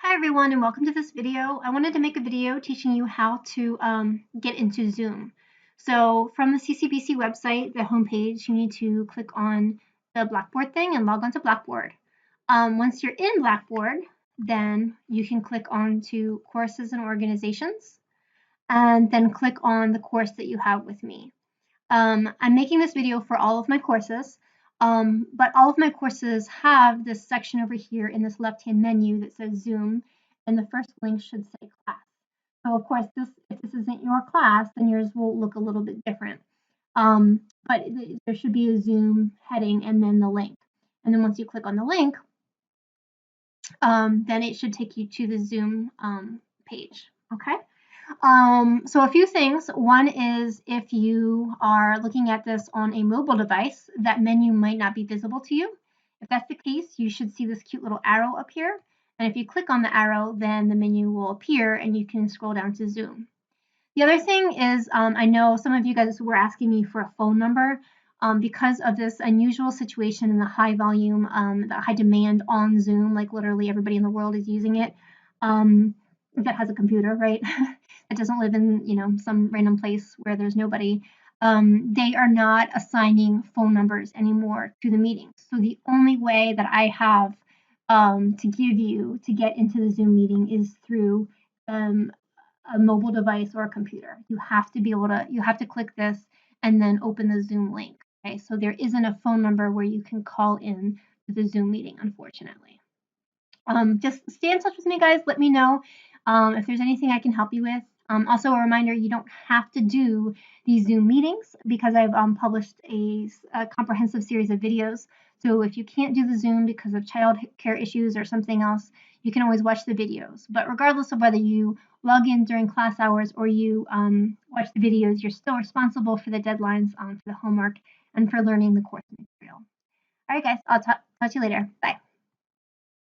Hi everyone and welcome to this video. I wanted to make a video teaching you how to get into Zoom. So from the CCBC website, the homepage, you need to click on the Blackboard thing and log on to Blackboard. Once you're in Blackboard, then you can click on to Courses and Organizations and then click on the course that you have with me. I'm making this video for all of my courses, but all of my courses have this section over here in this left-hand menu that says Zoom, and the first link should say class. So of course, if this isn't your class, then yours will look a little bit different. But there should be a Zoom heading and then the link. And then once you click on the link, then it should take you to the Zoom page, okay? So a few things. One is if you are looking at this on a mobile device, that menu might not be visible to you. If that's the case, you should see this cute little arrow up here. And if you click on the arrow, then the menu will appear and you can scroll down to Zoom. The other thing is, I know some of you guys were asking me for a phone number. Because of this unusual situation and the high volume, the high demand on Zoom, like literally everybody in the world is using it, that has a computer, right? That doesn't live in, some random place where there's nobody. They are not assigning phone numbers anymore to the meetings. So the only way that I have to give you to get into the Zoom meeting is through a mobile device or a computer. You have to be able to, you have to click this and then open the Zoom link. Okay, so there isn't a phone number where you can call in to the Zoom meeting, unfortunately. Just stay in touch with me, guys. Let me know if there's anything I can help you with. Also, a reminder, you don't have to do these Zoom meetings because I've published a comprehensive series of videos. So if you can't do the Zoom because of child care issues or something else, you can always watch the videos. But regardless of whether you log in during class hours or you watch the videos, you're still responsible for the deadlines for the homework and for learning the course material. All right, guys, I'll talk to you later. Bye.